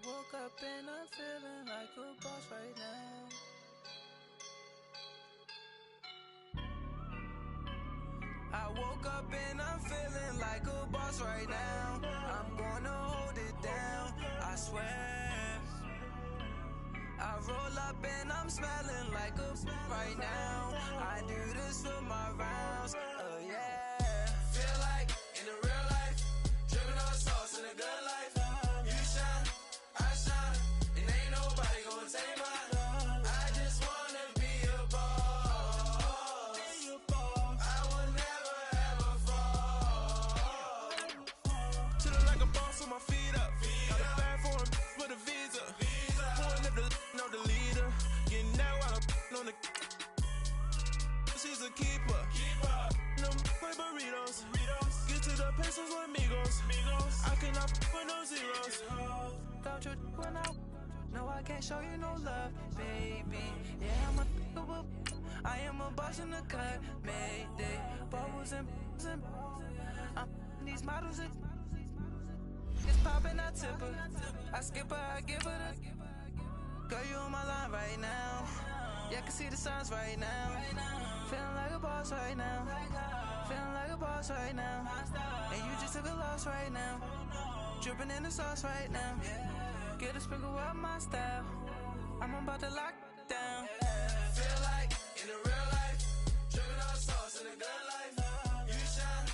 woke up and I'm feeling like a boss right now. I woke up and I'm feeling like a boss right now. I'm gonna hold it down, I swear. I roll up and I'm smelling like a right now. I do this for my rounds, oh yeah. Feel like in the real life, dripping on sauce in a good life. You shine, I shine, and ain't nobody gonna take mine. I just wanna be a boss. I will never ever fall. Chillin' like a boss with my feet up. Got a bag for him with a visa. Pulling up the know the leader. Getting that while I'm on the. She's a keeper. No play burritos. Get to the pesos with amigos. I cannot with no zeros. Don't you when no, I can't show you no love, baby. Yeah, I am a boss in the cut, mayday. Bubbles and I'm these models. It's poppin', I tip her. I skip her, I give her the. Girl, you on my line right now. Yeah, I can see the signs right now. Feeling like a boss right now. Feeling like a boss right now. And you just took a loss right now. Dripping in the sauce right now. Get a sprinkle up my style. I'm about to lock down. Feel like in the real life, dripping on sauce in a good life. You shine,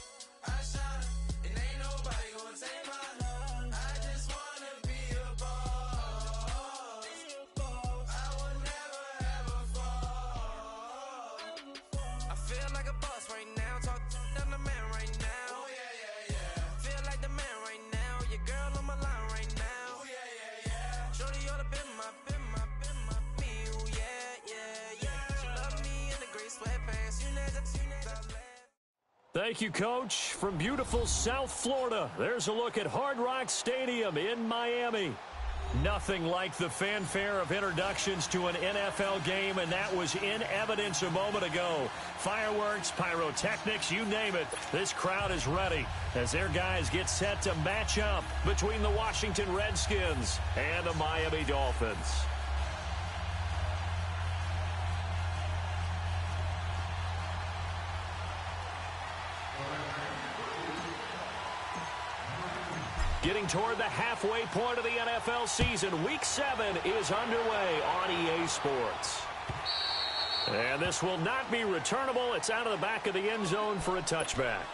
I shine, and ain't nobody gonna take mine. I just wanna be a boss. I will never ever fall. I feel like a boss right now. Talk to the man right now. Oh yeah. Feel like the man right now. Your girl on my line right now. Oh yeah. Shorty ought to be my me. Oh yeah. She love me in the gray sweatpants. You know that. Thank you, Coach. From beautiful South Florida, there's a look at Hard Rock Stadium in Miami. Nothing like the fanfare of introductions to an NFL game, and that was in evidence a moment ago. Fireworks, pyrotechnics, you name it. This crowd is ready as their guys get set to match up between the Washington Redskins and the Miami Dolphins. Getting toward the halfway point of the NFL season, Week 7 is underway on EA Sports. And this will not be returnable. It's out of the back of the end zone for a touchback.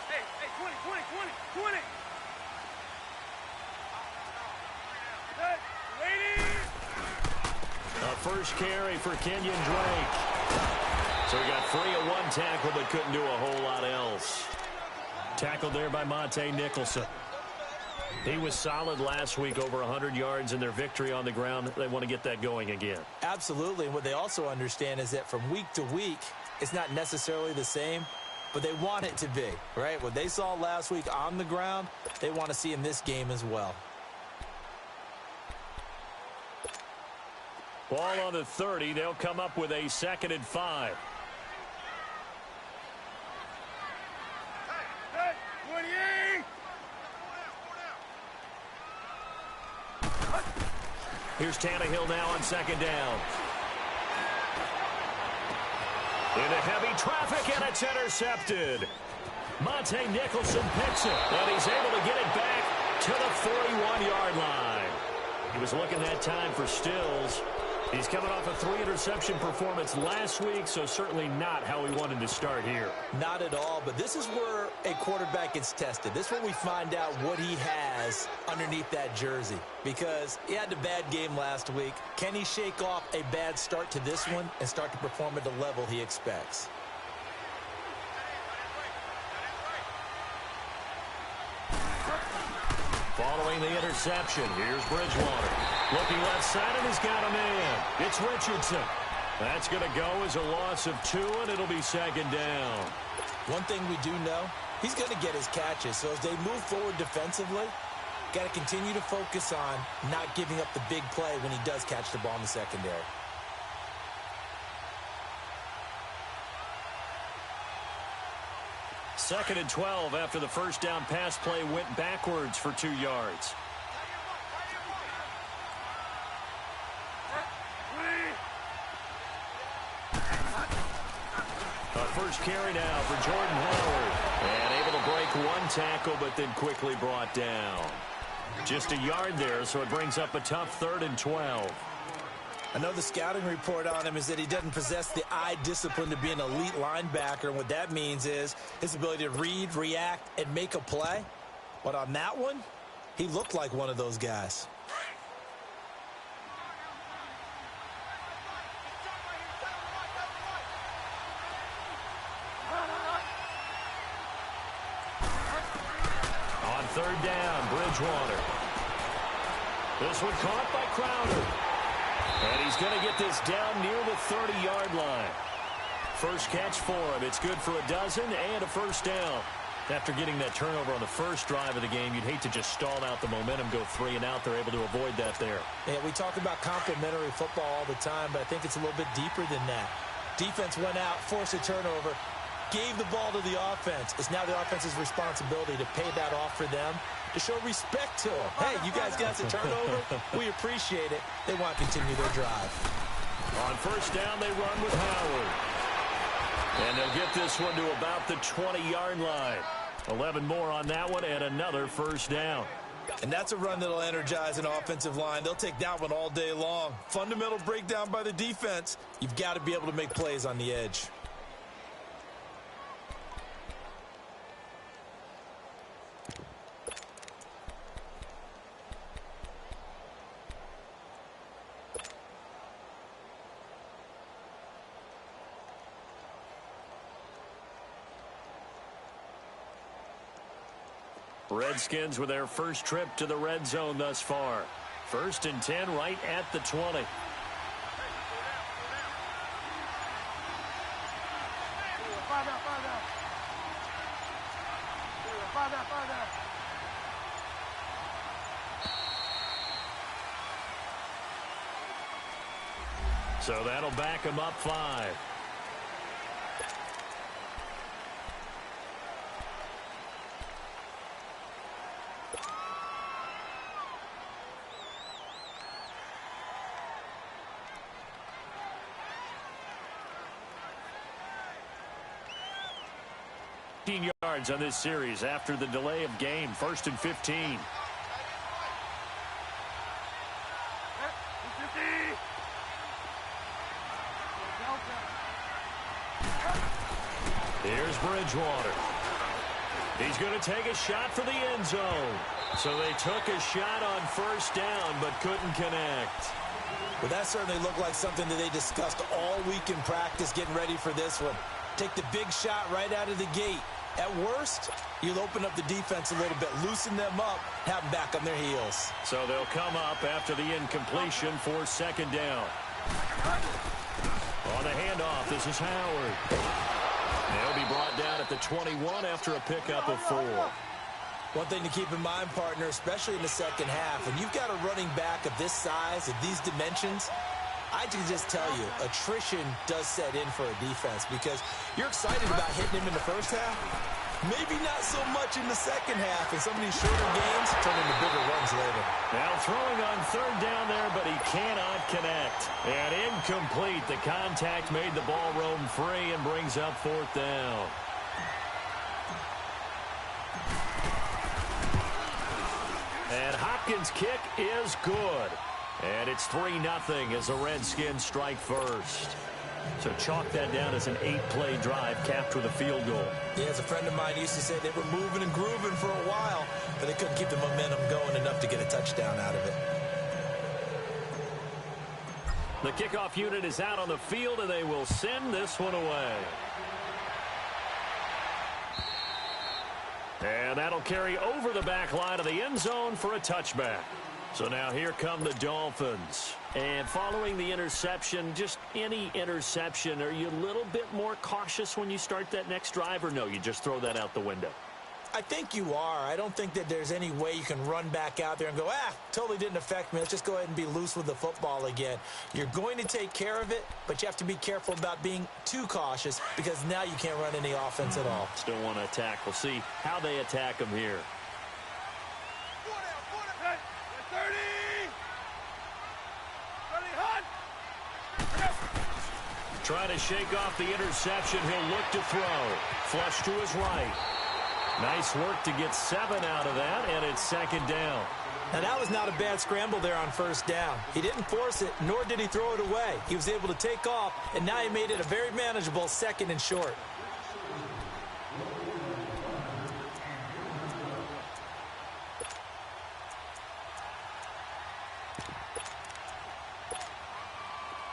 Hey, 20. A first carry for Kenyon Drake. So he got free of one tackle but couldn't do a whole lot else. Tackled there by Monte Nicholson. He was solid last week, over 100 yards in their victory on the ground. They want to get that going again. Absolutely. What they also understand is that from week to week, it's not necessarily the same, but they want it to be, right? What they saw last week on the ground, they want to see in this game as well. Ball on the 30. They'll come up with a 2nd and 5. Hey, 28! Here's Tannehill now on 2nd down. Into heavy traffic, and it's intercepted. Monte Nicholson picks it, and he's able to get it back to the 41-yard line. He was looking that time for Stills. He's coming off a 3-interception performance last week, so certainly not how he wanted to start here. Not at all, but this is where a quarterback gets tested. This is where we find out what he has underneath that jersey, because he had a bad game last week. Can he shake off a bad start to this one and start to perform at the level he expects? throwing the interception. Here's Bridgewater. Looking left side, and he's got a man. It's Richardson. That's going to go as a loss of 2, and it'll be second down. One thing we do know, he's going to get his catches. So as they move forward defensively, got to continue to focus on not giving up the big play when he does catch the ball in the secondary. Second and 12 after the first down pass play went backwards for 2 yards. First carry now for Jordan Howard. And able to break 1 tackle, but then quickly brought down. Just a yard there, so it brings up a tough 3rd and 12. I know the scouting report on him is that he doesn't possess the eye discipline to be an elite linebacker. And what that means is his ability to read, react, and make a play. But on that one, he looked like one of those guys. On 3rd down, Bridgewater. This one caught by Crowder. And he's going to get this down near the 30-yard line. First catch for him. It's good for a dozen and a first down. After getting that turnover on the first drive of the game, you'd hate to just stall out the momentum, go 3 and out. They're able to avoid that there. Yeah, we talk about complementary football all the time, but I think it's a little bit deeper than that. Defense went out, forced a turnover, gave the ball to the offense. It's now the offense's responsibility to pay that off for them, to show respect to them. Hey, you guys got the turnover. We appreciate it. They want to continue their drive. On first down, they run with Howard. And they'll get this one to about the 20-yard line. 11 more on that one and another first down. And that's a run that'll energize an offensive line. They'll take that one all day long. Fundamental breakdown by the defense. You've got to be able to make plays on the edge. Redskins with their first trip to the red zone thus far. 1st and 10 right at the 20. So that'll back him up 5. Yards on this series after the delay of game. 1st and 15. Here's Bridgewater. He's going to take a shot for the end zone. So they took a shot on first down but couldn't connect. Well, that certainly looked like something that they discussed all week in practice getting ready for this one. Take the big shot right out of the gate. At worst, you'll open up the defense a little bit, loosen them up, have them back on their heels. So they'll come up after the incompletion for second down. On the handoff, this is Howard. They'll be brought down at the 21 after a pickup of 4. One thing to keep in mind, partner, especially in the second half, when you've got a running back of this size, of these dimensions, I can just tell you, attrition does set in for a defense because you're excited about hitting him in the first half. Maybe not so much in the second half, and some of these shorter games turn into bigger runs later. Now throwing on 3rd down there, but he cannot connect. And incomplete. The contact made the ball roam free and brings up 4th down. And Hopkins' kick is good. And it's 3-0 as the Redskins strike first. So chalk that down as an 8-play drive capped with a field goal. Yeah, as a friend of mine used to say, they were moving and grooving for a while, but they couldn't keep the momentum going enough to get a touchdown out of it. The kickoff unit is out on the field, and they will send this one away. And that'll carry over the back line of the end zone for a touchback. So now here come the Dolphins. And following the interception, just any interception, are you a little bit more cautious when you start that next drive, or no, you just throw that out the window? I think you are. I don't think that there's any way you can run back out there and go, totally didn't affect me. Let's just go ahead and be loose with the football again. You're going to take care of it, but you have to be careful about being too cautious because now you can't run any offense at all. Still want to attack. We'll see how they attack them here. 30! 30 hot! Trying to shake off the interception. He'll look to throw. Flush to his right. Nice work to get 7 out of that, and it's second down. Now, that was not a bad scramble there on first down. He didn't force it, nor did he throw it away. He was able to take off, and now he made it a very manageable 2nd and short.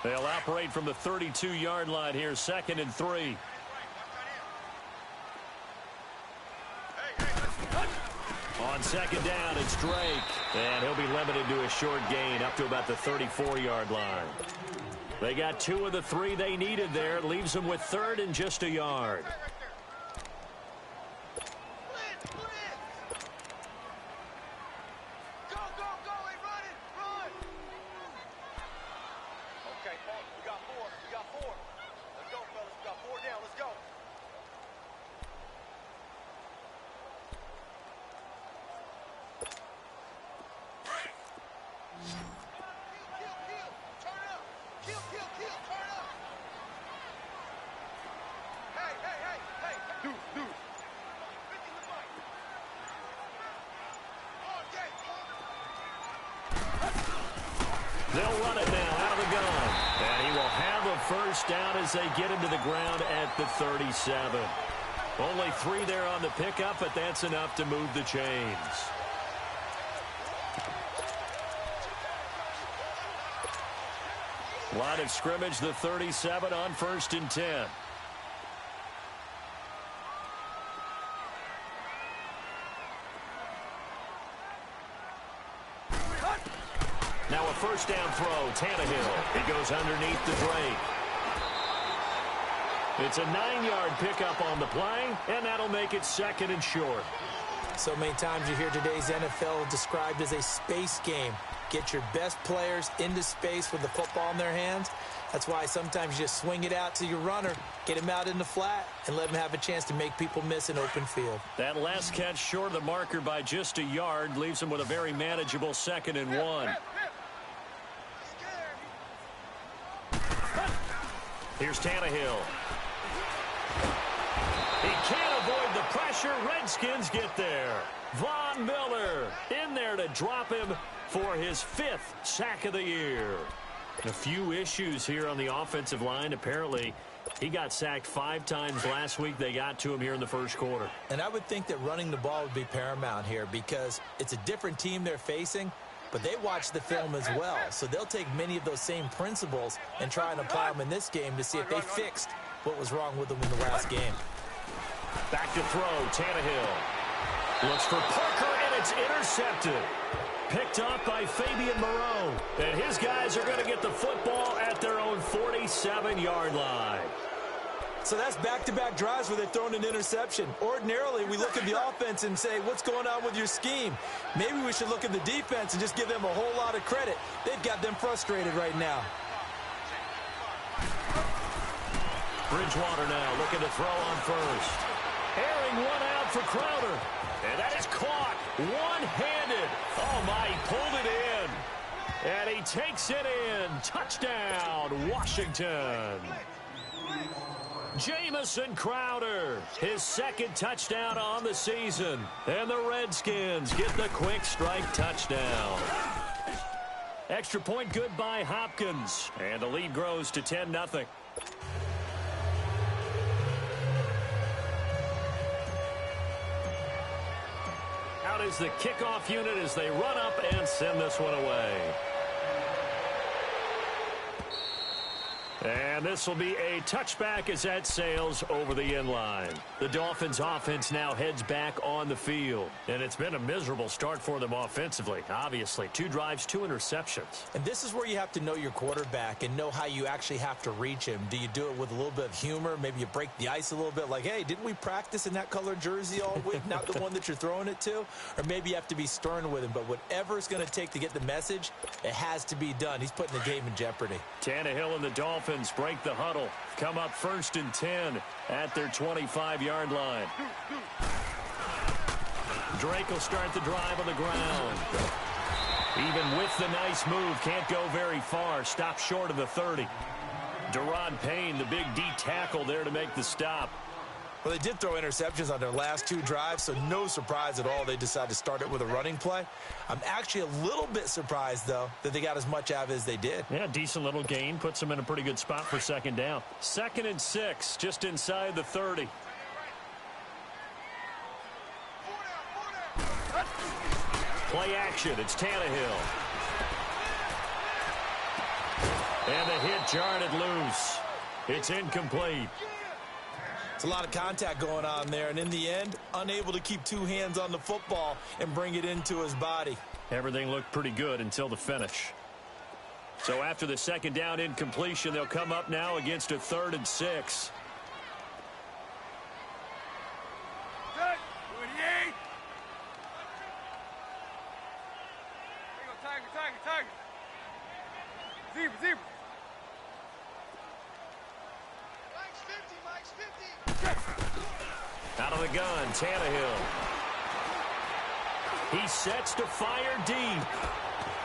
They'll operate from the 32-yard line here, 2nd and 3. On second down, it's Drake. And he'll be limited to a short gain up to about the 34-yard line. They got 2 of the 3 they needed there. It leaves them with 3rd and just a yard. They'll run it now out of the gun. And he will have a first down as they get into the ground at the 37. Only 3 there on the pickup, but that's enough to move the chains. Line of scrimmage, the 37 on 1st and 10. Now a first down throw, Tannehill. He goes underneath the Drake. It's a 9-yard pickup on the play, and that'll make it 2nd and short. So many times you hear today's NFL described as a space game. Get your best players into space with the football in their hands. That's why sometimes you just swing it out to your runner, get him out in the flat, and let him have a chance to make people miss an open field. That last catch short of the marker by just a yard leaves him with a very manageable 2nd and 1. Here's Tannehill. He can't avoid the pressure. Redskins get there. Von Miller in there to drop him for his 5th sack of the year. A few issues here on the offensive line. Apparently, he got sacked 5 times last week. They got to him here in the first quarter. And I would think that running the ball would be paramount here because it's a different team they're facing, but they watch the film as well. So they'll take many of those same principles and try and apply them in this game to see if they fixed what was wrong with them in the last game. Back to throw, Tannehill. Looks for Parker, and it's intercepted. Picked up by Fabian Moreau. And his guys are going to get the football at their own 47-yard line. So that's back-to-back drives where they're throwing an interception. Ordinarily, we look at the offense and say, what's going on with your scheme? Maybe we should look at the defense and just give them a whole lot of credit. They've got them frustrated right now. Bridgewater now looking to throw on first. Airing one out for Crowder. And that is caught one-handed. Oh, my, he pulled it in. And he takes it in. Touchdown, Washington. Jamison Crowder, his 2nd touchdown on the season. And the Redskins get the quick strike touchdown. Extra point good by Hopkins. And the lead grows to 10-0. Out is the kickoff unit as they run up and send this one away. And this will be a touchback as that sails over the inline. The Dolphins offense now heads back on the field. And it's been a miserable start for them offensively. Obviously, 2 drives, 2 interceptions. And this is where you have to know your quarterback and know how you actually have to reach him. Do you do it with a little bit of humor? Maybe you break the ice a little bit like, hey, didn't we practice in that colored jersey all week? Not the one that you're throwing it to? Or maybe you have to be stern with him. But whatever it's going to take to get the message, it has to be done. He's putting the game in jeopardy. Tannehill and the Dolphins break the huddle. Come up 1st and 10 at their 25-yard line. Drake will start the drive on the ground. Even with the nice move, can't go very far. Stop short of the 30. Deron Payne, the big D tackle there to make the stop. Well, they did throw interceptions on their last 2 drives, so no surprise at all they decided to start it with a running play. I'm actually a little bit surprised, though, that they got as much out of it as they did. Yeah, decent little gain. Puts them in a pretty good spot for 2nd down. 2nd and 6, just inside the 30. Play action. It's Tannehill. And the hit jarred it loose. It's incomplete. It's a lot of contact going on there, and in the end, unable to keep 2 hands on the football and bring it into his body. Everything looked pretty good until the finish. So after the 2nd down incompletion, they'll come up now against a 3rd and 6. Good. 28. There you go, Tiger. Zebra. Mike's 50. Out of the gun, Tannehill. He sets to fire deep.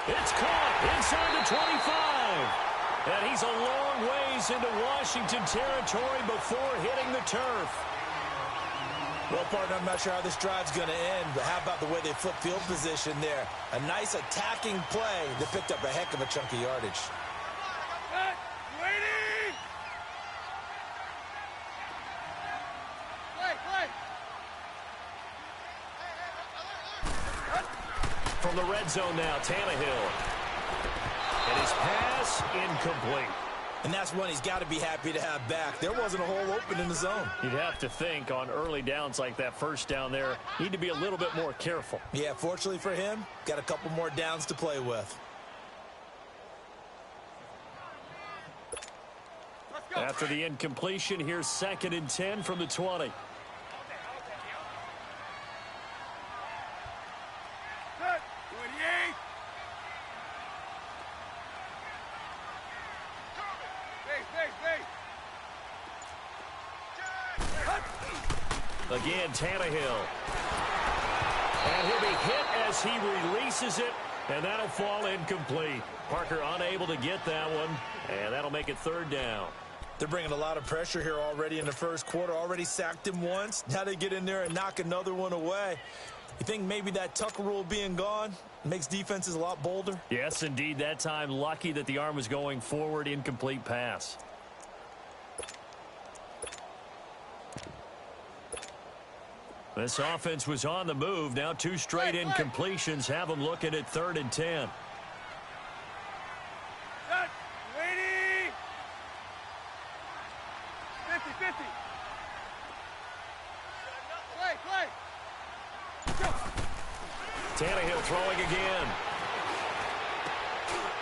It's caught inside the 25. And he's a long ways into Washington territory before hitting the turf. Well, partner, I'm not sure how this drive's going to end, but how about the way they flip field position there? A nice attacking play that picked up a heck of a chunk of yardage. Good. 280. From the red zone now, Tannehill. And his pass incomplete. And that's one he's got to be happy to have back. There wasn't a hole open in the zone. You'd have to think on early downs like that 1st down there, need to be a little bit more careful. Yeah, fortunately for him, got a couple more downs to play with. After the incompletion, here's 2nd and 10 from the 20. Again, Tannehill. And he'll be hit as he releases it, and that'll fall incomplete. Parker unable to get that one, and that'll make it 3rd down. They're bringing a lot of pressure here already in the 1st quarter. Already sacked him once. Now they get in there and knock another one away. You think maybe that Tucker rule being gone makes defenses a lot bolder? Yes, indeed. That time, lucky that the arm was going forward. Incomplete pass. This offense was on the move. Now 2 straight incompletions have them looking at 3rd and 10. Set. 80. 50. Play. Tannehill throwing again.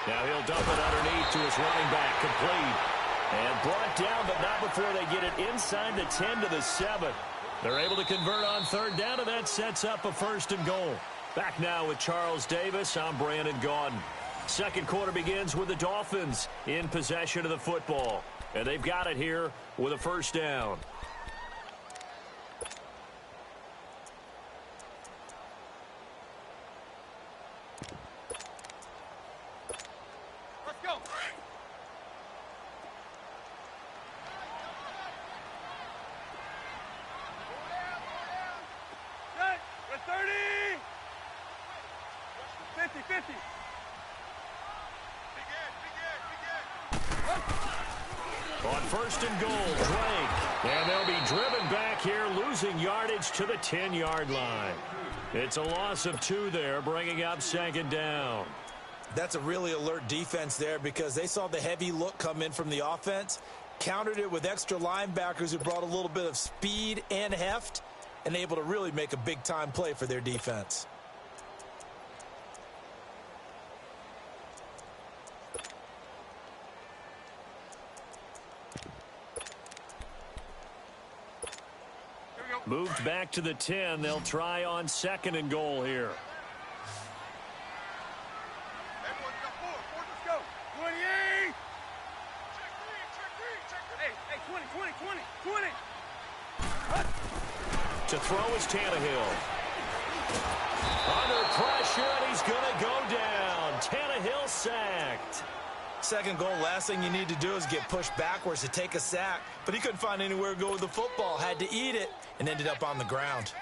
Now he'll dump it underneath to his running back. Complete. And brought down, but not before they get it inside the 10 to the 7. They're able to convert on 3rd down, and that sets up a 1st and goal. Back now with Charles Davis. I'm Brandon Gaudin. 2nd quarter begins with the Dolphins in possession of the football. And they've got it here with a 1st down. Let's go. Set. 30. 50. On 1st and goal, Drake. And they'll be driven back here, losing yardage to the 10-yard line. It's a loss of 2 there, bringing up 2nd down. That's a really alert defense there because they saw the heavy look come in from the offense, countered it with extra linebackers who brought a little bit of speed and heft, and able to really make a big-time play for their defense. Moved back to the 10. They'll try on 2nd and goal here. Everyone's got four. Let's go. 28. Hey, 20. 20. To throw is Tannehill. Under pressure, and he's going to go down. Tannehill sacked. Second goal, last thing you need to do is get pushed backwards to take a sack. But he couldn't find anywhere to go with the football. Had to eat it and ended up on the ground.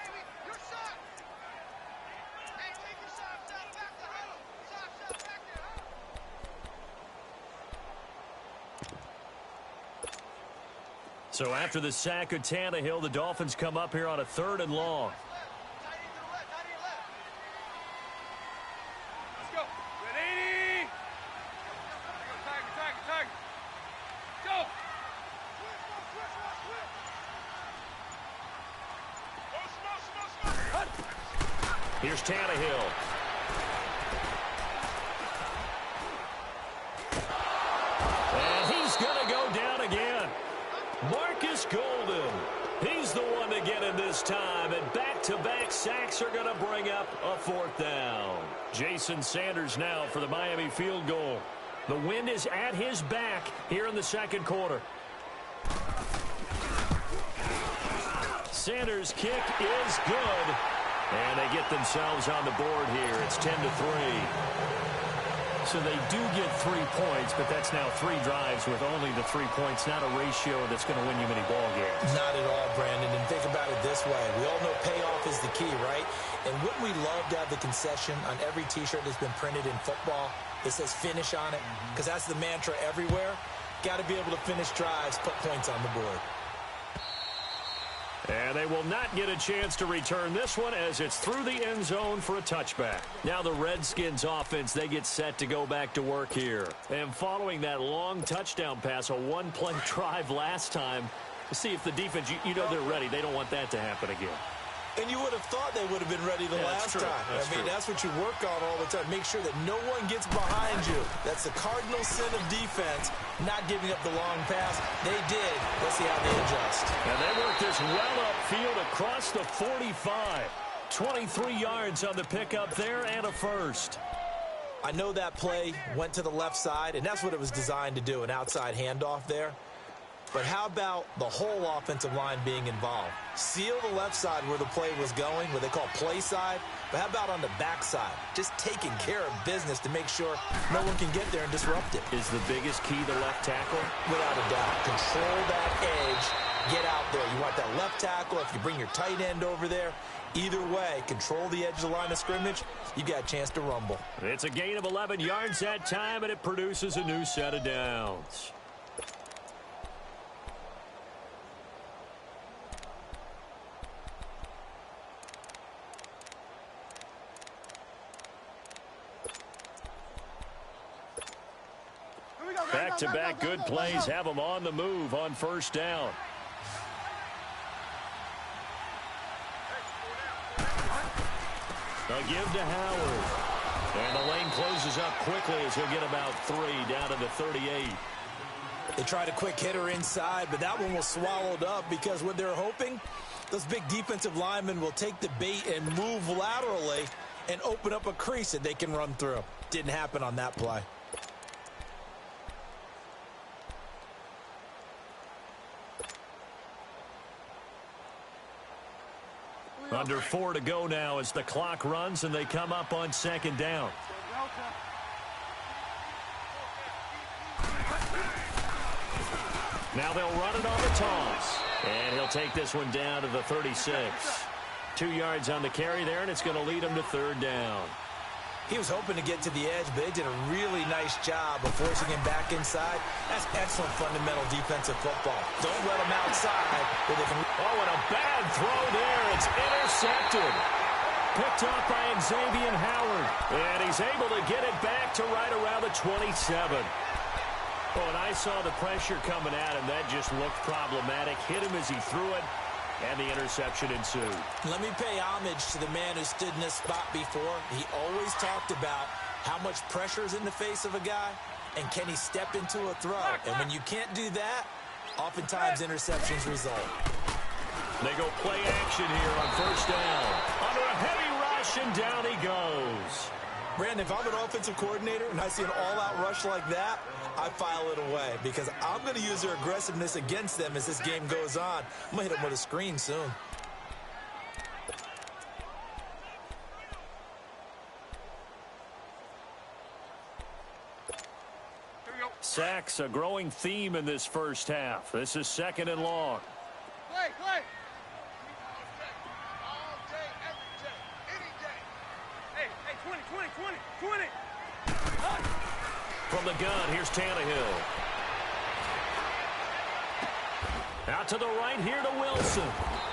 So after the sack of Tannehill, the Dolphins come up here on a 3rd and long. Let's go. Ready? Tiger. Go. Here's Tannehill. And he's going to go down again. Marcus Golden. He's the one to get him this time. And back-to-back sacks are going to bring up a 4th down. Jason Sanders now for the Miami field goal. The wind is at his back here in the 2nd quarter. Sanders' kick is good. And they get themselves on the board here. It's 10-3. So they do get 3 points, but that's now 3 drives with only the 3 points, not a ratio that's going to win you many ball games. Not at all, Brandon. And think about it this way. We all know payoff is the key, right? And wouldn't we love to have the concession on every T-shirt that's been printed in football that says finish on it? Because that's the mantra everywhere. Got to be able to finish drives, put points on the board. And they will not get a chance to return this one as it's through the end zone for a touchback. Now the Redskins offense, they get set to go back to work here. And following that long touchdown pass, a one-play drive last time, to see if the defense, you know they're ready. They don't want that to happen again. And you would have thought they would have been ready the last time. That's what you work on all the time. Make sure that no one gets behind you. That's the cardinal sin of defense, not giving up the long pass. They did. Let's see how they adjust. And they work this well upfield across the 45. 23 yards on the pickup there and a first. I know that play went to the left side, and that's what it was designed to do, an outside handoff there. But how about the whole offensive line being involved? Seal the left side where the play was going, what they call play side. But how about on the back side? Just taking care of business to make sure no one can get there and disrupt it. Is the biggest key the left tackle? Without a doubt. Control that edge. Get out there. You want that left tackle. If you bring your tight end over there, either way, control the edge of the line of scrimmage, you got a chance to rumble. It's a gain of 11 yards that time, and it produces a new set of downs. Back-to-back good plays have them on the move on 1st down. A give to Howard. And the lane closes up quickly as he'll get about 3 down to the 38. They tried a quick hitter inside, but that one was swallowed up because what they're hoping, those big defensive linemen will take the bait and move laterally and open up a crease that they can run through. Didn't happen on that play. Under 4 to go now as the clock runs and they come up on 2nd down. Now they'll run it on the toss. And he'll take this one down to the 36. 2 yards on the carry there, and it's going to lead him to 3rd down. He was hoping to get to the edge, but they did a really nice job of forcing him back inside. That's excellent fundamental defensive football. Don't let him outside where they can... Oh, and a bad throw there. It's intercepted. Picked off by Xavier Howard. And he's able to get it back to right around the 27. Oh, and I saw the pressure coming at him. That just looked problematic. Hit him as he threw it, and the interception ensued. Let me pay homage to the man who stood in this spot before. He always talked about how much pressure is in the face of a guy, and can he step into a throw. And when you can't do that, oftentimes interceptions result. They go play action here on first down. Under a heavy rush, and down he goes. Brandon, if I'm an offensive coordinator and I see an all-out rush like that, I file it away because I'm going to use their aggressiveness against them as this game goes on. I'm going to hit them with a screen soon. Sacks, a growing theme in this first half. This is 2nd and long. Play. All day, every day, any day. Hey, 20. From the gun, here's Tannehill. Out to the right here to Wilson.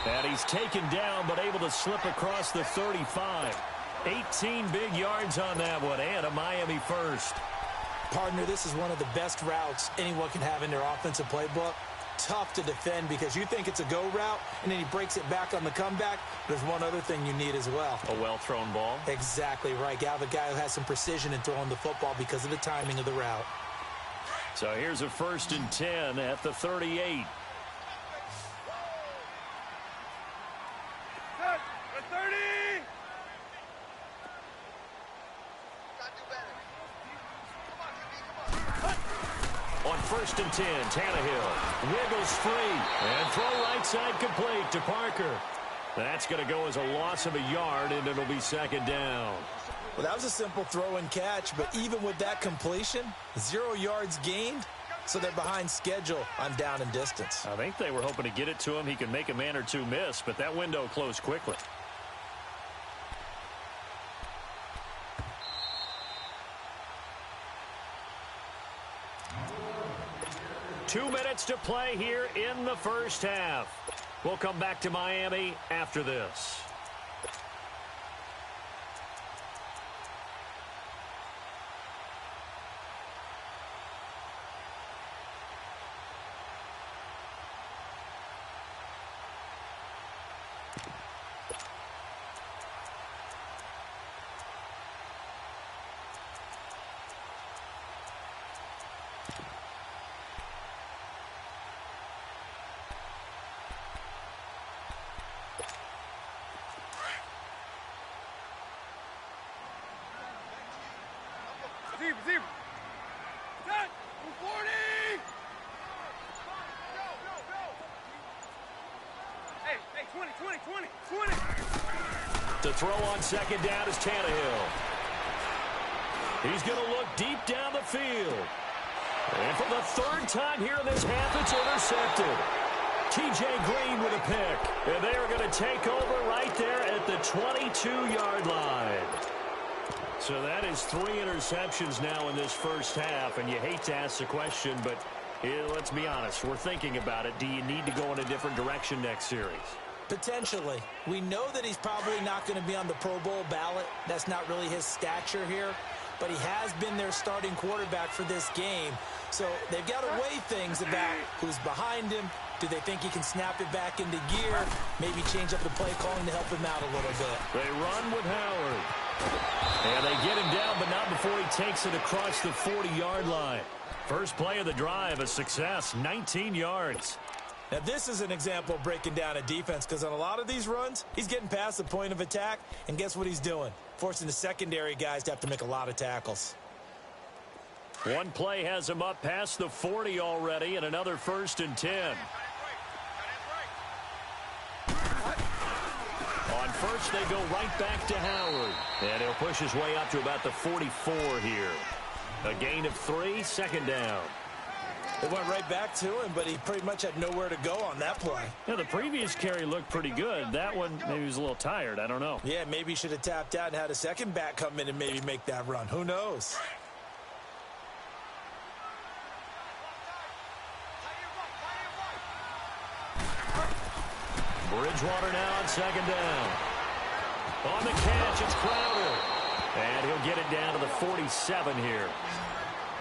And he's taken down, but able to slip across the 35. 18 big yards on that one, and a Miami first. Partner, this is one of the best routes anyone can have in their offensive playbook. Tough to defend because you think it's a go route, and then he breaks it back on the comeback. There's one other thing you need as well. A well-thrown ball. Exactly right. You have a guy who has some precision in throwing the football because of the timing of the route. So here's a 1st and 10 at the 38. Good. 30. Gotta do better. Come on. On 1st and 10, Tannehill wiggles free and throw right side complete to Parker. That's going to go as a loss of a yard, and it'll be 2nd down. Well, that was a simple throw and catch, but even with that completion, 0 yards gained, so they're behind schedule on down and distance. I think they were hoping to get it to him. He could make a man or two miss, but that window closed quickly. Two minutes to play here in the first half. We'll come back to Miami after this. Zebra. Set. 40. Go. Hey, 20. To throw on 2nd down is Tannehill. He's going to look deep down the field. And for the 3rd time here in this half, it's intercepted. T.J. Green with a pick. And they are going to take over right there at the 22-yard line. So that is 3 interceptions now in this first half, and you hate to ask the question, but let's be honest, we're thinking about it. Do you need to go in a different direction next series? Potentially. We know that he's probably not going to be on the Pro Bowl ballot. That's not really his stature here, but he has been their starting quarterback for this game. So they've got to weigh things about who's behind him. Do they think he can snap it back into gear? Maybe change up the play calling to help him out a little bit. They run with Howard. And they get him down, but not before he takes it across the 40-yard line. First play of the drive, a success, 19 yards. Now, this is an example of breaking down a defense because on a lot of these runs, he's getting past the point of attack, and guess what he's doing? Forcing the secondary guys to have to make a lot of tackles. One play has him up past the 40 already, and another 1st and 10. On first, they go right back to Howard. And he'll push his way up to about the 44 here. A gain of 3, 2nd down. It went right back to him, but he pretty much had nowhere to go on that play. Yeah, the previous carry looked pretty good. That one, maybe he was a little tired. I don't know. Yeah, maybe he should have tapped out and had a second back come in and maybe make that run. Who knows? Bridgewater now on 2nd down. On the catch, it's Crowder. And he'll get it down to the 47 here.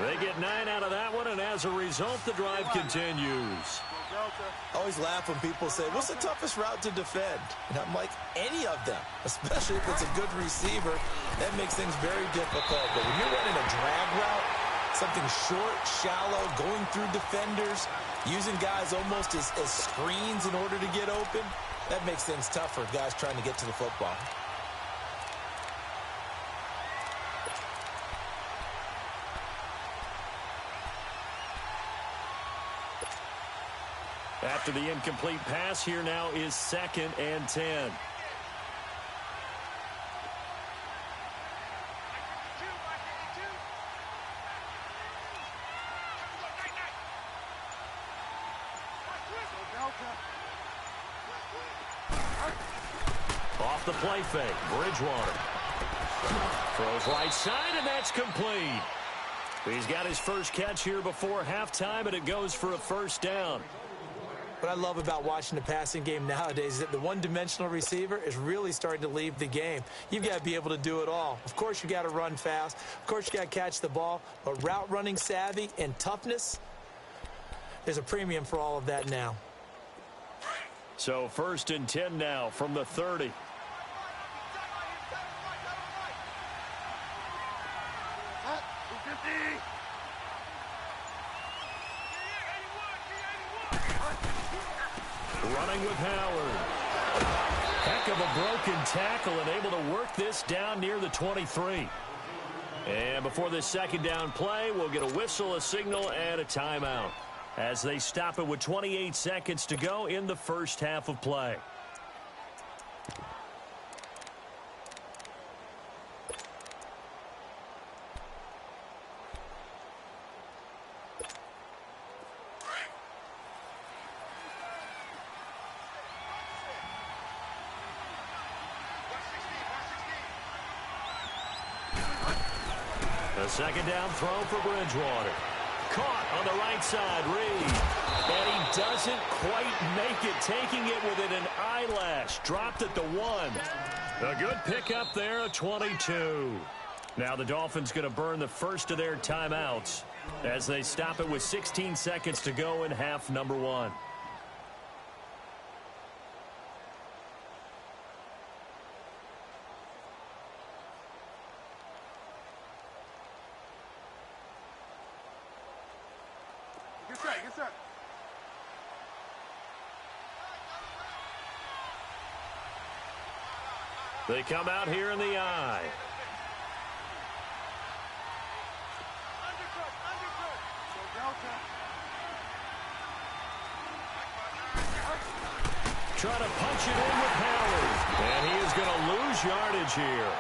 They get 9 out of that one, and as a result, the drive continues. I always laugh when people say, what's the toughest route to defend? And I'm like, any of them, especially if it's a good receiver. That makes things very difficult. But when you're running a drag route, something short, shallow, going through defenders, using guys almost as screens in order to get open, that makes things tough for guys trying to get to the football. After the incomplete pass, here now is 2nd and 10. Off the play fake, Bridgewater. Throws right side, and that's complete. He's got his first catch here before halftime, and it goes for a first down. What I love about watching the passing game nowadays is that the one-dimensional receiver is really starting to leave the game. You've got to be able to do it all. Of course, you got to run fast. Of course, you got to catch the ball. But route running savvy and toughness, there's a premium for all of that now. So 1st and 10 now from the 30. Running with Howard. Heck of a broken tackle and able to work this down near the 23. And before this second down play, we'll get a whistle, a signal, and a timeout as they stop it with 28 seconds to go in the first half of play. A second down throw for Bridgewater. Caught on the right side, Reed. And he doesn't quite make it, taking it within an eyelash. Dropped at the 1. A good pickup there, a 22. Now the Dolphins going to burn the first of their timeouts as they stop it with 16 seconds to go in half number 1. Get set. They come out here in the eye. Trying to punch it in with Howard. And he is going to lose yardage here.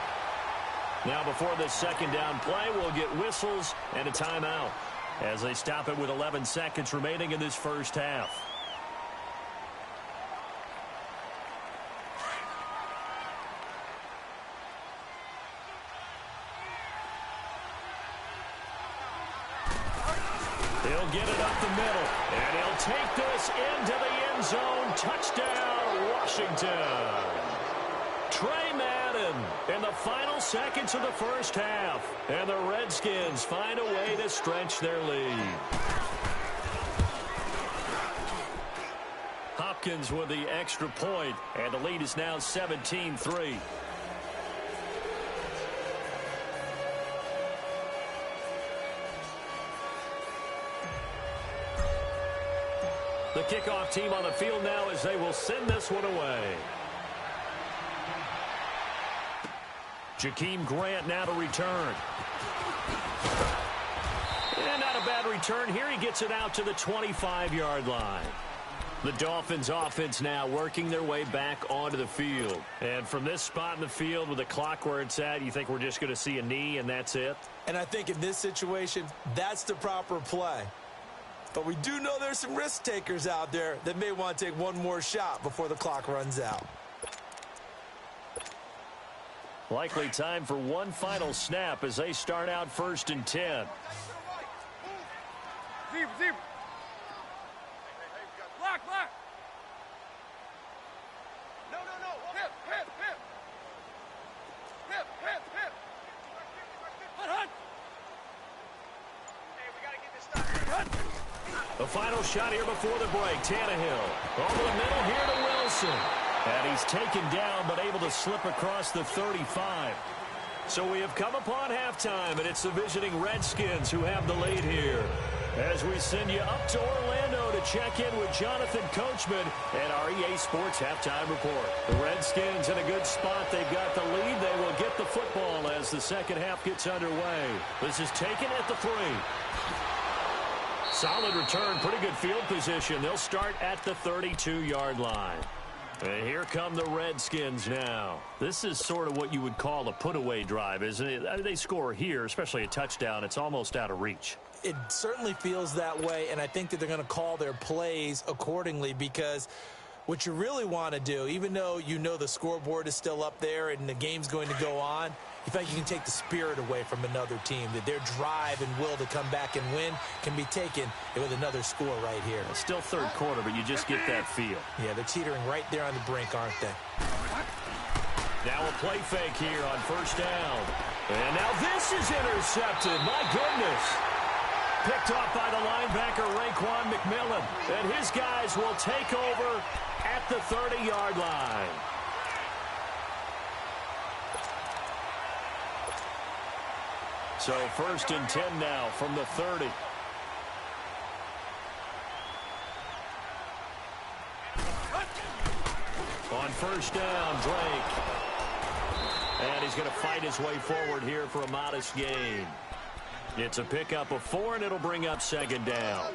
Now before this second down play, we'll get whistles and a timeout as they stop it with 11 seconds remaining in this first half. He'll get it up the middle, and he'll take this into the end zone. Touchdown, Washington. Trey Madden in the final seconds of the first half. And the Redskins find a way to stretch their lead. Hopkins with the extra point, and the lead is now 17-3. The kickoff team on the field now as they will send this one away. Jakeem Grant now to return. And not a bad return here. He gets it out to the 25-yard line. The Dolphins offense now working their way back onto the field. And from this spot in the field with the clock where it's at, you think we're just going to see a knee and that's it? And I think in this situation, that's the proper play. But we do know there's some risk takers out there that may want to take one more shot before the clock runs out. Likely time for one final snap as they start out 1st and 10. Zebra. Block. No. Hip. The final shot here before the break. Tannehill over the middle here to Wilson. And he's taken down but able to slip across the 35. So we have come upon halftime, and it's the visiting Redskins who have the lead here. As we send you up to Orlando to check in with Jonathan Coachman and our EA Sports Halftime Report. The Redskins in a good spot. They've got the lead. They will get the football as the second half gets underway. This is taken at the 3. Solid return, pretty good field position. They'll start at the 32-yard line. And here come the Redskins now. This is sort of what you would call a put-away drive, isn't it? They score here, especially a touchdown. It's almost out of reach. It certainly feels that way, and I think that they're going to call their plays accordingly, because what you really want to do, even though you know the scoreboard is still up there and the game's going to go on, you think you can take the spirit away from another team, that their drive and will to come back and win can be taken with another score right here. It's still third quarter, but you just get that feel. Yeah, they're teetering right there on the brink, aren't they? Now a play fake here on first down. And now this is intercepted. My goodness. Picked off by the linebacker, Raekwon McMillan. And his guys will take over at the 30-yard line. So first and 10 now from the 30. On first down, Drake. And he's going to fight his way forward here for a modest gain. It's a pickup of 4, and it'll bring up second down.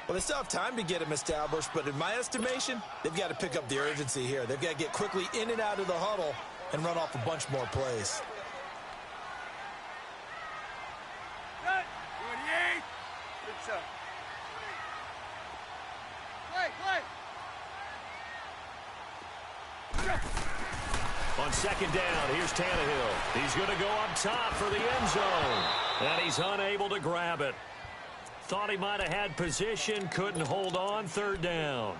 Well, they still have time to get him established, but in my estimation, they've got to pick up the urgency here. They've got to get quickly in and out of the huddle and run off a bunch more plays. On second down, here's Tannehill. He's going to go up top for the end zone. And he's unable to grab it. Thought he might have had position, couldn't hold on, third down.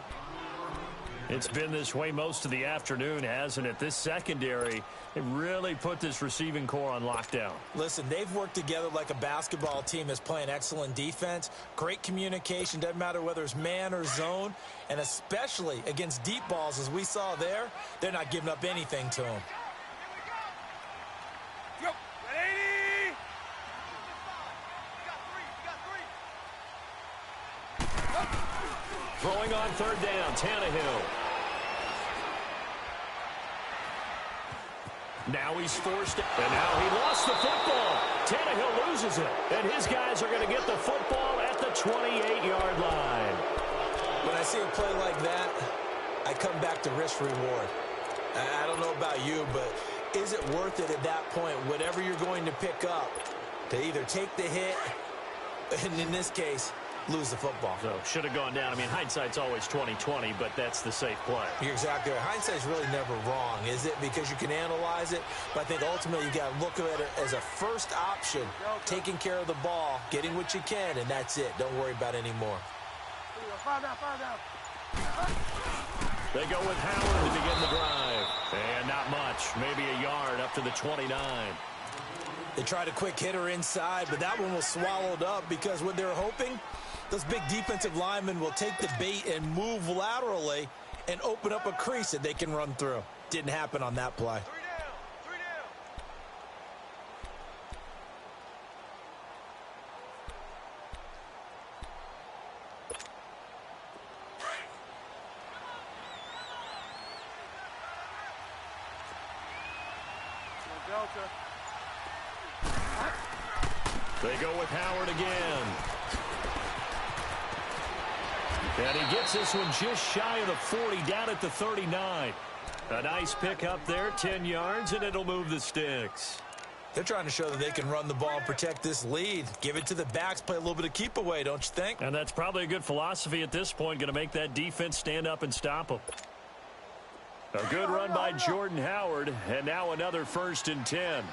It's been this way most of the afternoon, hasn't it? This secondary, it really put this receiving core on lockdown. Listen, they've worked together like a basketball team that's playing excellent defense. Great communication, doesn't matter whether it's man or zone. And especially against deep balls, as we saw there, they're not giving up anything to them. Throwing on third down, Tannehill. Now he's forced, and now he lost the football. Tannehill loses it, and his guys are going to get the football at the 28-yard line. When I see a play like that, I come back to risk-reward. I don't know about you, but is it worth it at that point, whatever you're going to pick up, to either take the hit, and in this case, lose the football? So should have gone down. I mean, hindsight's always 20/20, but that's the safe play. You're exactly right. Hindsight's really never wrong, is it? Because you can analyze it, but I think ultimately you got to look at it as a first option, taking care of the ball, getting what you can, and that's it. Don't worry about any more. They go with Howard to begin the drive. And not much. Maybe a yard up to the 29. They tried a quick hitter inside, but that one was swallowed up because what they're hoping, those big defensive linemen will take the bait and move laterally and open up a crease that they can run through. Didn't happen on that play. Three down. Delta. They go with Howard again. And he gets this one just shy of the 40, down at the 39. A nice pick up there, 10 yards, and it'll move the sticks. They're trying to show that they can run the ball and protect this lead. Give it to the backs, play a little bit of keep away, don't you think? And that's probably a good philosophy at this point, going to make that defense stand up and stop them. A good run by Jordan Howard, and now another 1st and 10.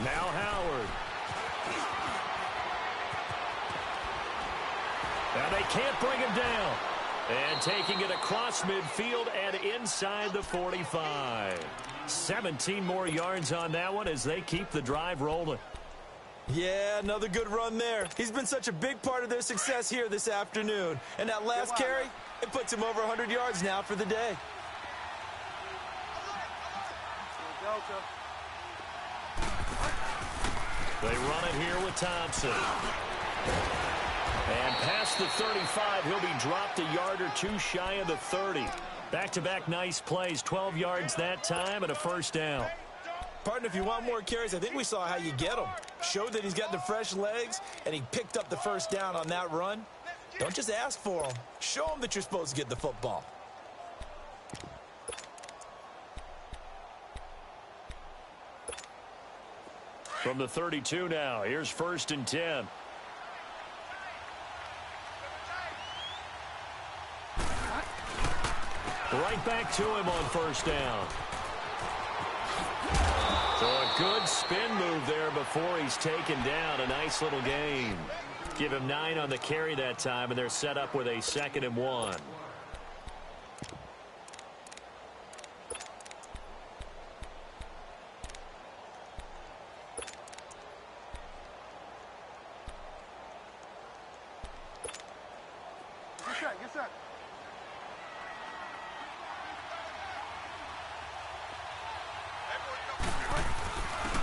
Now Howard. And they can't bring him down. And taking it across midfield and inside the 45. 17 more yards on that one as they keep the drive rolling. Yeah, another good run there. He's been such a big part of their success here this afternoon. And that last carry, it puts him over 100 yards now for the day. They run it here with Thompson. And past the 35, he'll be dropped a yard or two shy of the 30. Back-to-back nice plays, 12 yards that time and a first down. Partner, if you want more carries, I think we saw how you get them. Showed that he's got the fresh legs, and he picked up the first down on that run. Don't just ask for them. Show them that you're supposed to get the football. From the 32 now, here's 1st and 10. Right back to him on first down. So a good spin move there before he's taken down. A nice little gain. Give him 9 on the carry that time, and they're set up with a 2nd and 1. Get set.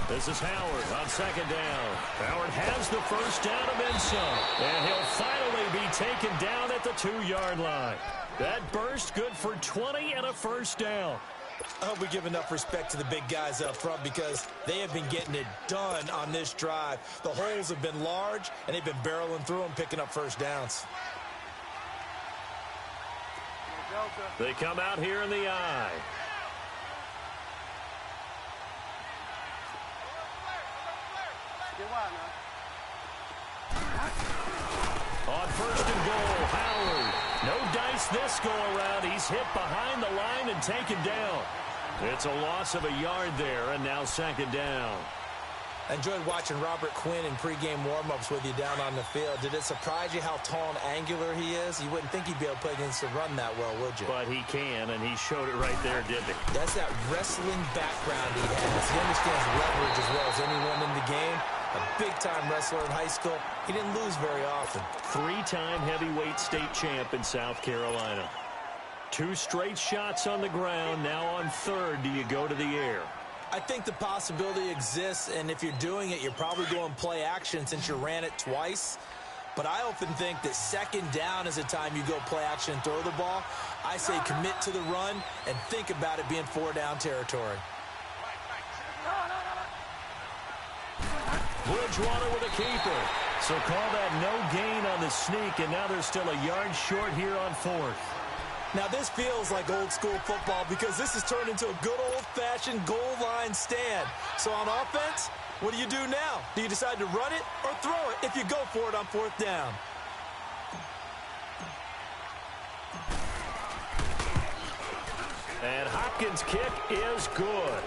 This is Howard on 2nd down. Howard has the first down and then some. And he'll finally be taken down at the 2-yard line. That burst good for 20 and a first down. I hope we give enough respect to the big guys up front because they have been getting it done on this drive. The holes have been large, and they've been barreling through them, picking up first downs. They come out here in the eye. On 1st and goal, Howard. No dice this go around. He's hit behind the line and taken down. It's a loss of a yard there, and now 2nd down. I enjoyed watching Robert Quinn in pregame warm-ups with you down on the field. Did it surprise you how tall and angular he is? You wouldn't think he'd be able to play against the run that well, would you? But he can, and he showed it right there, didn't he? That's that wrestling background he has. He understands leverage as well as anyone in the game. A big-time wrestler in high school. He didn't lose very often. 3-time heavyweight state champ in South Carolina. 2 straight shots on the ground. Now on 3rd, do you go to the air? I think the possibility exists, and if you're doing it, you're probably going play action since you ran it twice. But I often think that 2nd down is the time you go play action and throw the ball. I say commit to the run and think about it being 4-down territory. Bridgewater with a keeper. So call that no gain on the sneak, and now they're still a yard short here on 4th. Now, this feels like old-school football because this has turned into a good old-fashioned goal line stand. So on offense, what do you do now? Do you decide to run it or throw it if you go for it on 4th down? And Hopkins' kick is good.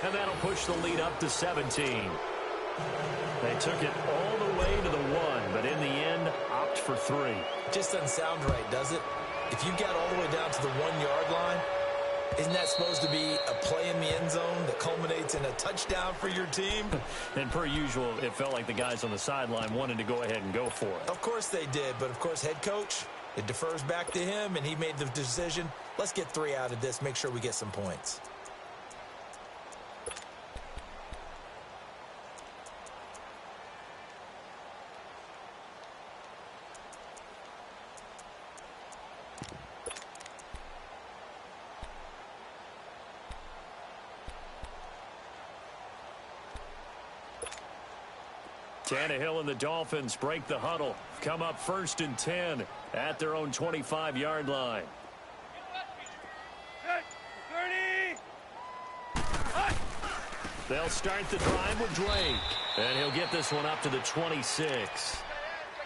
And that'll push the lead up to 17. They took it all the way to the 1, but in the end, opt for 3. Just doesn't sound right, does it? If you got all the way down to the 1-yard line, isn't that supposed to be a play in the end zone that culminates in a touchdown for your team? And per usual, it felt like the guys on the sideline wanted to go ahead and go for it. Of course they did, but of course head coach, it defers back to him, and he made the decision. Let's get 3 out of this, make sure we get some points. Tannehill and the Dolphins break the huddle. Come up 1st and 10 at their own 25-yard line. 30. They'll start the drive with Drake. And he'll get this one up to the 26.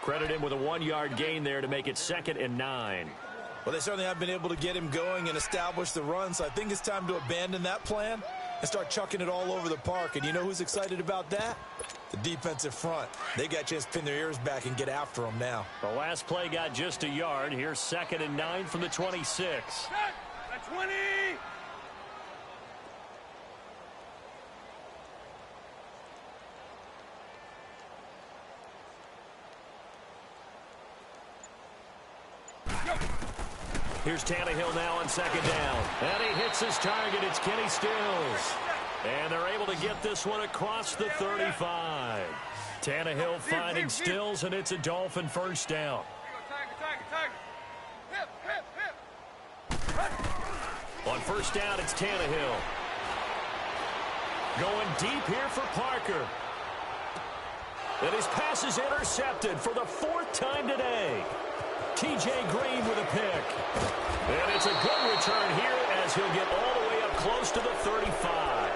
Credit him with a 1-yard gain there to make it 2nd and 9. Well, they certainly have been able to get him going and establish the run, so I think it's time to abandon that plan and start chucking it all over the park. And you know who's excited about that? The defensive front. They got a chance to pin their ears back and get after them now. The last play got just a yard. Here's 2nd and 9 from the 26. At 20. Here's Tannehill now on 2nd down. And he hits his target. It's Kenny Stills. And they're able to get this one across the 35. Tannehill finding Stills, and it's a Dolphin first down. On first down, it's Tannehill. Going deep here for Parker. And his pass is intercepted for the 4th time today. T.J. Green with a pick. And it's a good return here as he'll get all the way up close to the 35.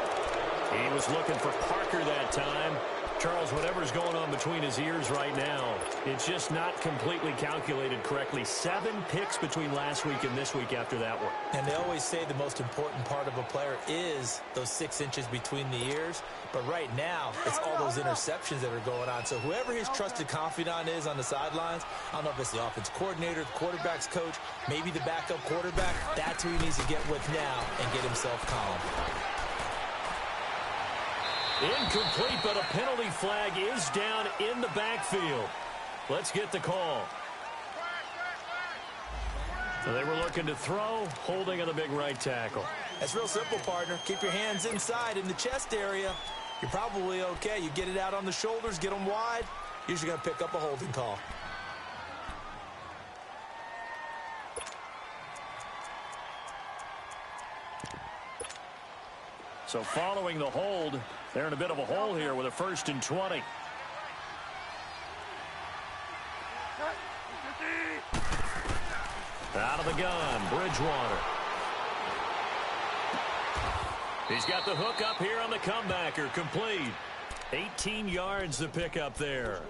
He was looking for Parker that time. Charles, whatever's going on between his ears right now, it's just not completely calculated correctly. 7 picks between last week and this week after that one. And they always say the most important part of a player is those 6 inches between the ears. But right now, it's all those interceptions that are going on. So whoever his trusted confidant is on the sidelines, I don't know if it's the offense coordinator, the quarterback's coach, maybe the backup quarterback, that's who he needs to get with now and get himself calm. Incomplete, but a penalty flag is down in the backfield. Let's get the call. So they were looking to throw, holding on the big right tackle. That's real simple, partner. Keep your hands inside in the chest area. You're probably okay. You get it out on the shoulders, get them wide, usually going to pick up a holding call. So following the hold, they're in a bit of a hole here with a 1st and 20. Out of the gun, Bridgewater. He's got the hook up here on the comebacker, complete. 18 yards to pick up there.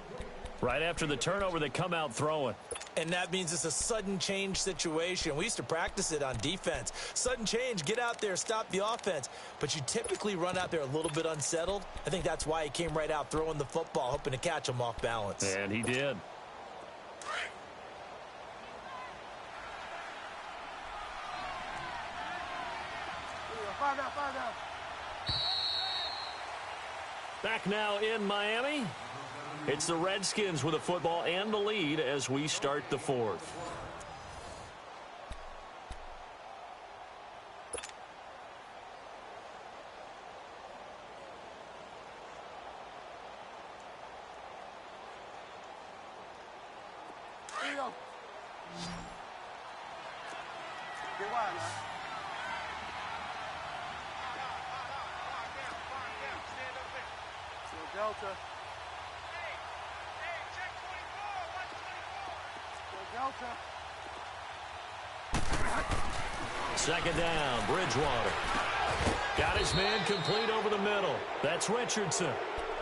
Right after the turnover, they come out throwing. And that means it's a sudden change situation. We used to practice it on defense. Sudden change, get out there, stop the offense. But you typically run out there a little bit unsettled. I think that's why he came right out throwing the football, hoping to catch him off balance. And he did. Back now in Miami. It's the Redskins with the football and the lead as we start the 4th. Get wide, man. Delta. Check 24. Delta. 2nd down, Bridgewater. Got his man complete over the middle. That's Richardson.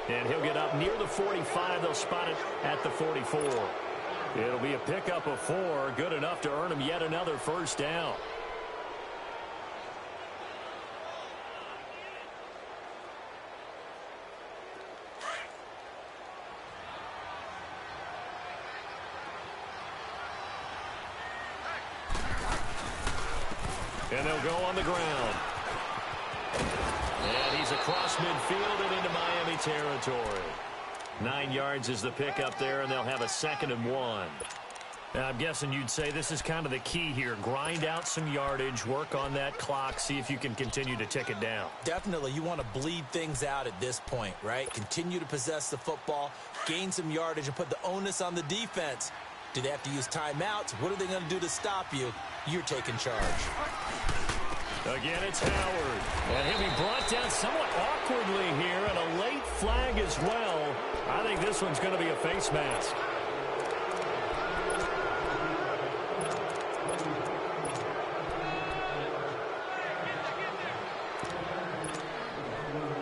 And he'll get up near the 45. They'll spot it at the 44. It'll be a pickup of 4. Good enough to earn him yet another first down. And they'll go on the ground. And he's across midfield and into Miami territory. 9 yards is the pickup there, and they'll have a 2nd and 1. Now, I'm guessing you'd say this is kind of the key here. Grind out some yardage, work on that clock, see if you can continue to tick it down. Definitely. You want to bleed things out at this point, right? Continue to possess the football, gain some yardage, and put the onus on the defense. Do they have to use timeouts? What are they going to do to stop you? You're taking charge. Again, it's Howard. And he'll be brought down somewhat awkwardly here, and a late flag as well. I think this one's going to be a face mask.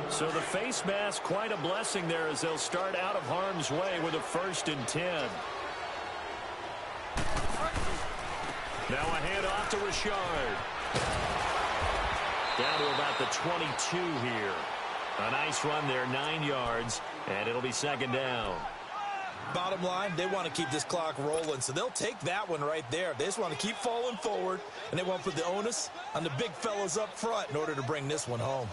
So the face mask, quite a blessing there as they'll start out of harm's way with a 1st and 10. Now a handoff to Richard. Down to about the 22 here. A nice run there, 9 yards, and it'll be second down. Bottom line, they want to keep this clock rolling, so they'll take that one right there. They just want to keep falling forward, and they want to put the onus on the big fellas up front in order to bring this one home.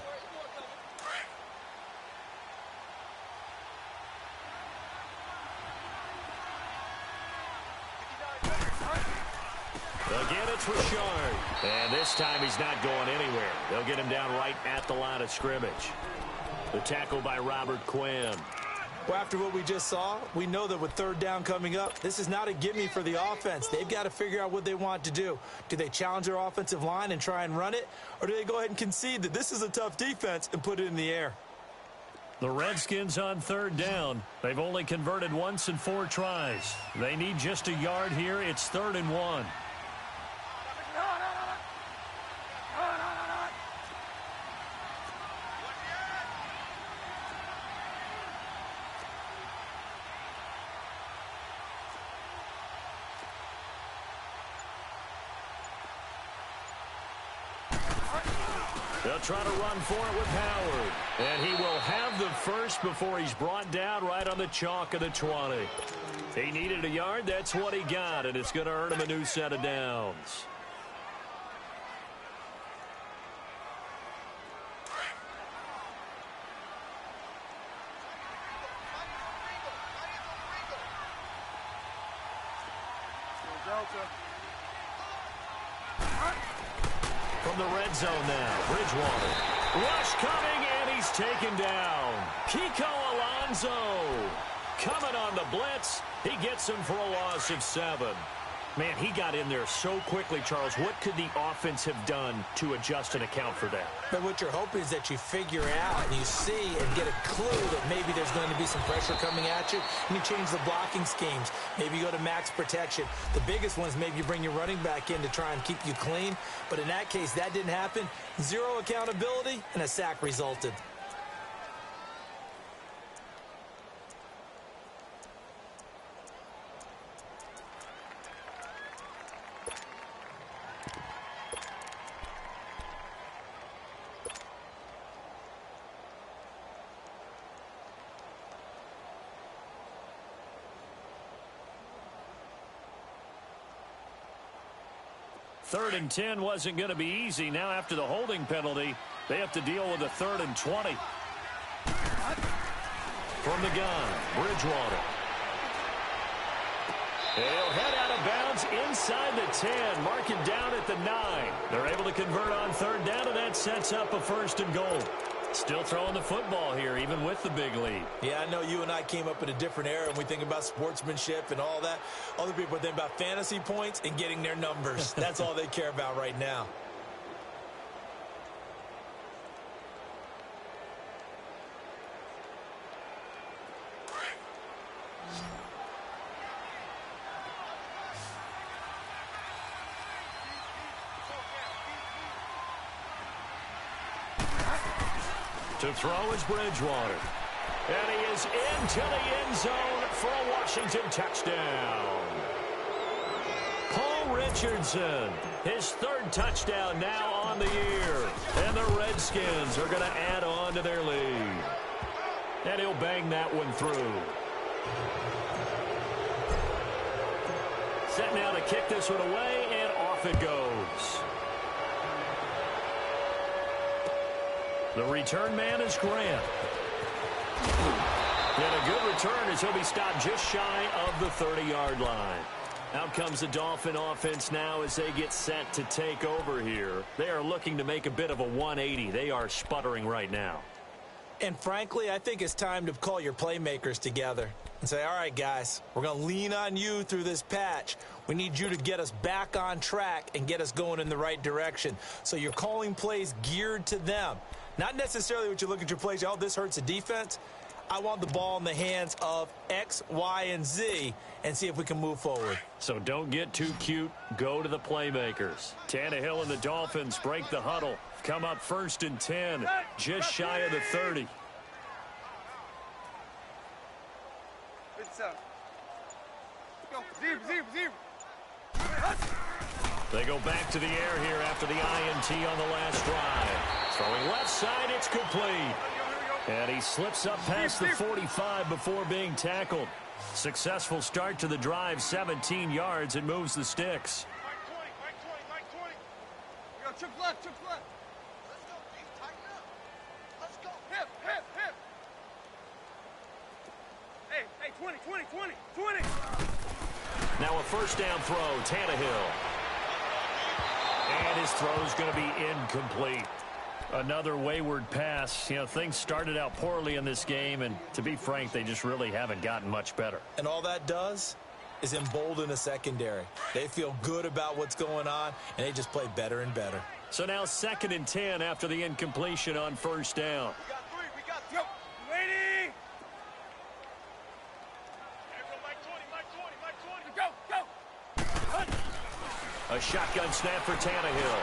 Again, it's Richard. And this time he's not going anywhere. They'll get him down right at the line of scrimmage. The tackle by Robert Quinn. Well, after what we just saw, we know that with third down coming up, this is not a gimme for the offense. They've got to figure out what they want to do. Do they challenge their offensive line and try and run it? Or do they go ahead and concede that this is a tough defense and put it in the air? The Redskins on third down. They've only converted once in 4 tries. They need just a yard here. It's 3rd and 1. They'll try to run for it with Howard. And he will have the first before he's brought down right on the chalk of the 20. He needed a yard. That's what he got, and it's going to earn him a new set of downs. From the red zone now, Bridgewater. Rush coming, and he's taken down. Kiko Alonso coming on the blitz. He gets him for a loss of 7. Man, he got in there so quickly, Charles. What could the offense have done to adjust and account for that? But what you're hoping is that you figure out and you see and get a clue that maybe there's going to be some pressure coming at you, and you change the blocking schemes. Maybe you go to max protection. The biggest one is maybe you bring your running back in to try and keep you clean. But in that case, that didn't happen. 0 accountability, and a sack resulted. Third and 10 wasn't going to be easy. Now after the holding penalty, they have to deal with a 3rd and 20. From the gun, Bridgewater. He'll head out of bounds inside the 10. Mark it down at the 9. They're able to convert on third down, and that sets up a 1st and goal. Still throwing the football here, even with the big lead. Yeah, I know you and I came up in a different era, and we think about sportsmanship and all that. Other people think about fantasy points and getting their numbers. That's all they care about right now. To throw is Bridgewater. And he is into the end zone for a Washington touchdown. Paul Richardson, his 3rd touchdown now on the year. And the Redskins are going to add on to their lead. And he'll bang that one through. Set now to kick this one away, and off it goes. The return man is Grant. And a good return as he'll be stopped just shy of the 30-yard line. Out comes the Dolphin offense now as they get set to take over here. They are looking to make a bit of a 180. They are sputtering right now. And frankly, I think it's time to call your playmakers together and say, all right, guys, we're going to lean on you through this patch. We need you to get us back on track and get us going in the right direction. So you're calling plays geared to them. Not necessarily what you look at your plays, oh, this hurts the defense. I want the ball in the hands of X, Y, and Z and see if we can move forward. So don't get too cute. Go to the playmakers. Tannehill and the Dolphins break the huddle. Come up 1st and 10, just shy of the 30. Go. Zero. They go back to the air here after the INT on the last drive. Throwing left side, it's complete. And he slips up past the 45 before being tackled. Successful start to the drive, 17 yards, and moves the sticks. Mike 20. Yo, trick left. Let's go, D. Tighten up. Let's go. Hip. Hey, 20. Now a first down throw, Tannehill. And his throw's going to be incomplete. Another wayward pass. You know, things started out poorly in this game, and to be frank, they just really haven't gotten much better. And all that does is embolden the secondary. They feel good about what's going on, and they just play better and better. So now 2nd and 10 after the incompletion on first down. We got three. Waiting. Mike 20. Go. A shotgun snap for Tannehill.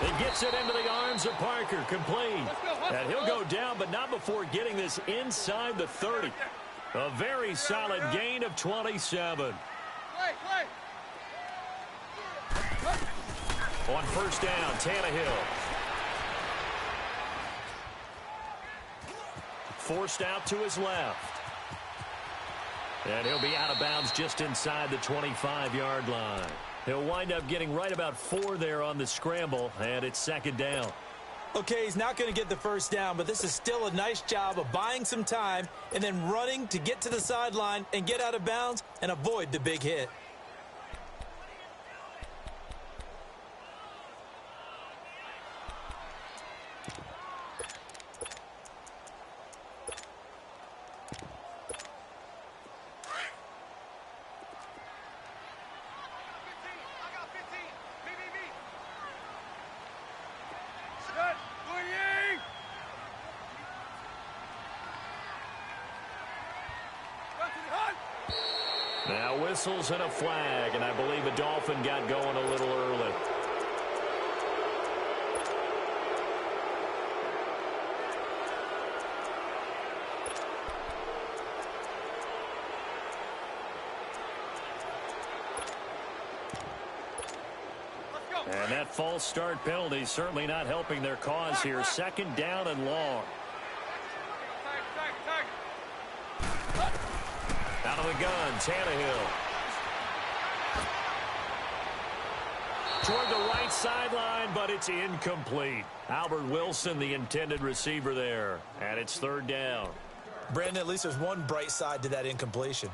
He gets it into the arms of Parker, complete. And he'll go down, but not before getting this inside the 30. A very solid gain of 27. Play. On first down, Tannehill. Forced out to his left. And he'll be out of bounds just inside the 25-yard line. He'll wind up getting right about 4 there on the scramble, and it's 2nd down. Okay, he's not going to get the first down, but this is still a nice job of buying some time and then running to get to the sideline and get out of bounds and avoid the big hit. Now whistles and a flag, and I believe a Dolphin got going a little early. And that false start penalty certainly not helping their cause here. 2nd down and long. Out of the gun, Tannehill. Toward the right sideline, but it's incomplete. Albert Wilson, the intended receiver there. And it's 3rd down. Brandon, at least there's one bright side to that incompletion.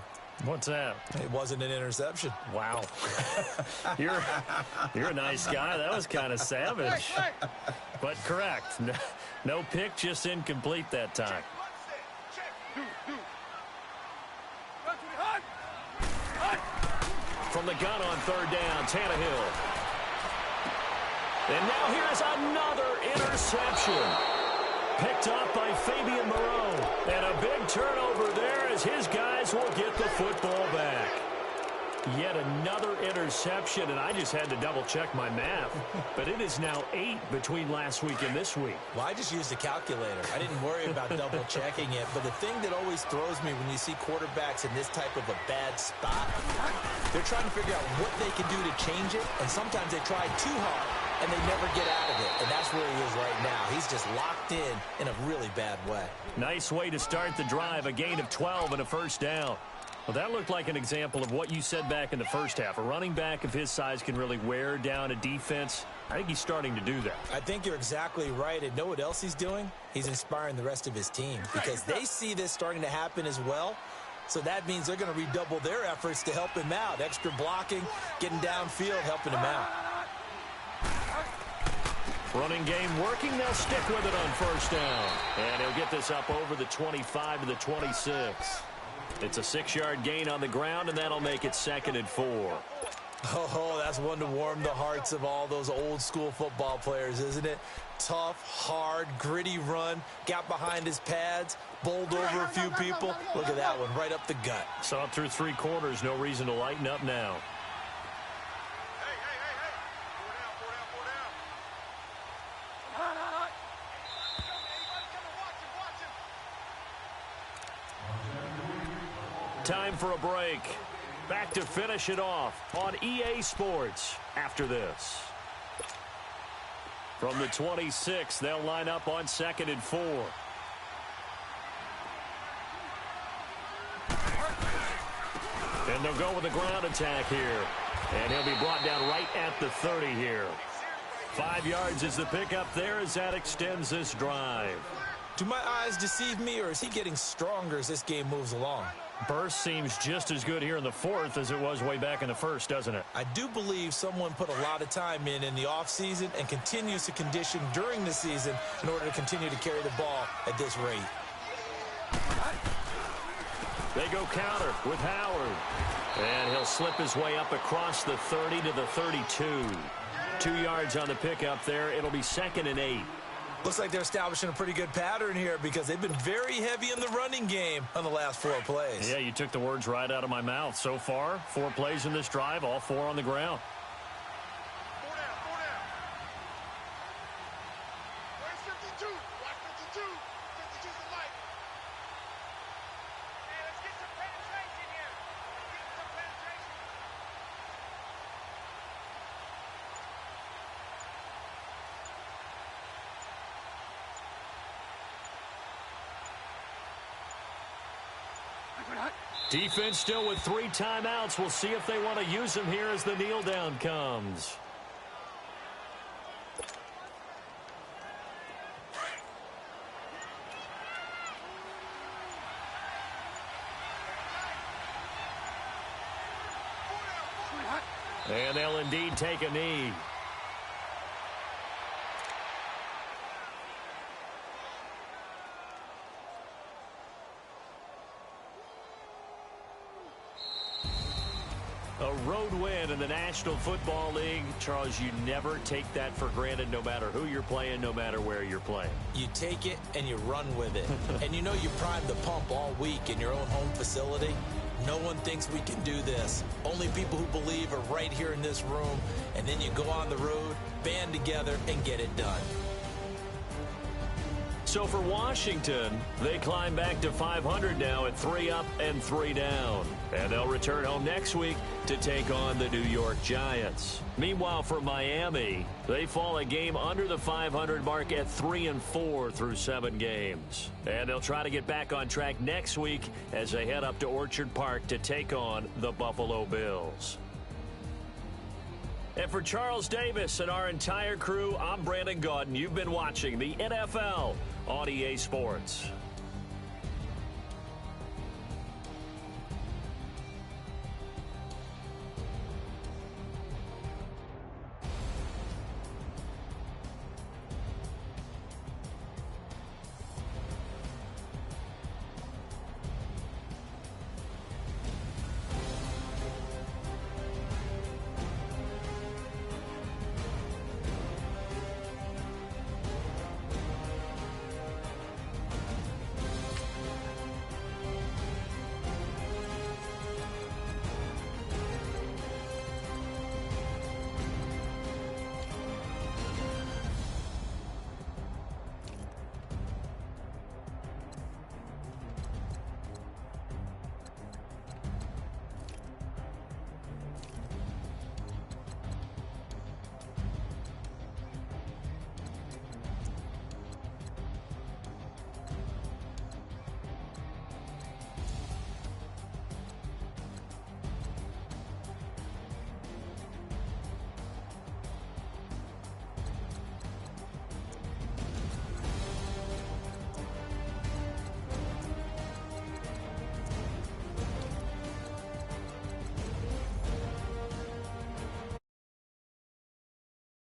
What's that? It wasn't an interception. Wow. You're a nice guy. That was kind of savage. But correct. No pick, just incomplete that time. From the gun on 3rd down, Tannehill. And now here's another interception. Picked off by Fabian Moreau. And a big turnover there as his guys will get the football back. Yet another interception, and I just had to double-check my math. But it is now 8 between last week and this week. Well, I just used a calculator. I didn't worry about double-checking it. But the thing that always throws me when you see quarterbacks in this type of a bad spot, they're trying to figure out what they can do to change it, and sometimes they try too hard, and they never get out of it. And that's where he is right now. He's just locked in a really bad way. Nice way to start the drive, a gain of 12 and a first down. Well, that looked like an example of what you said back in the first half. A running back of his size can really wear down a defense. I think he's starting to do that. I think you're exactly right. And know what else he's doing? He's inspiring the rest of his team because they see this starting to happen as well. So that means they're going to redouble their efforts to help him out. Extra blocking, getting downfield, helping him out. Running game working. They'll stick with it on first down. And he'll get this up over the 25 to the 26. It's a 6-yard gain on the ground, and that'll make it 2nd and 4. Oh, that's one to warm the hearts of all those old-school football players, isn't it? Tough, hard, gritty run, got behind his pads, bowled over a few people. Look at that one, right up the gut. Saw it through 3 quarters. No reason to lighten up now. Time for a break. Back to finish it off on EA Sports after this. From the 26, they'll line up on 2nd and 4. And they'll go with a ground attack here. And he'll be brought down right at the 30 here. 5 yards is the pickup there as that extends this drive. Do my eyes deceive me, or is he getting stronger as this game moves along? Burst seems just as good here in the 4th as it was way back in the 1st, doesn't it? I do believe someone put a lot of time in the offseason and continues to condition during the season in order to continue to carry the ball at this rate. They go counter with Howard. And he'll slip his way up across the 30 to the 32. 2 yards on the pickup there. It'll be 2nd and 8. Looks like they're establishing a pretty good pattern here because they've been very heavy in the running game on the last 4 plays. Yeah, you took the words right out of my mouth. So far, 4 plays in this drive, all 4 on the ground. 4 down, 4 down. Where's 52? Watch 52. 52's the light. Hey, let's get some penetration here. Let's get some penetration. Defense still with 3 timeouts. We'll see if they want to use them here as the kneel down comes. And they'll indeed take a knee. A road win in the National Football League. Charles, you never take that for granted no matter who you're playing, no matter where you're playing. You take it and you run with it. And you know you primed the pump all week in your own home facility. No one thinks we can do this. Only people who believe are right here in this room. And then you go on the road, band together, and get it done. So for Washington, they climb back to 500 now at 3 up and 3 down. And they'll return home next week to take on the New York Giants. Meanwhile, for Miami, they fall a game under the 500 mark at 3 and 4 through 7 games. And they'll try to get back on track next week as they head up to Orchard Park to take on the Buffalo Bills. And for Charles Davis and our entire crew, I'm Brandon Gaudin. You've been watching the NFL on EA Sports.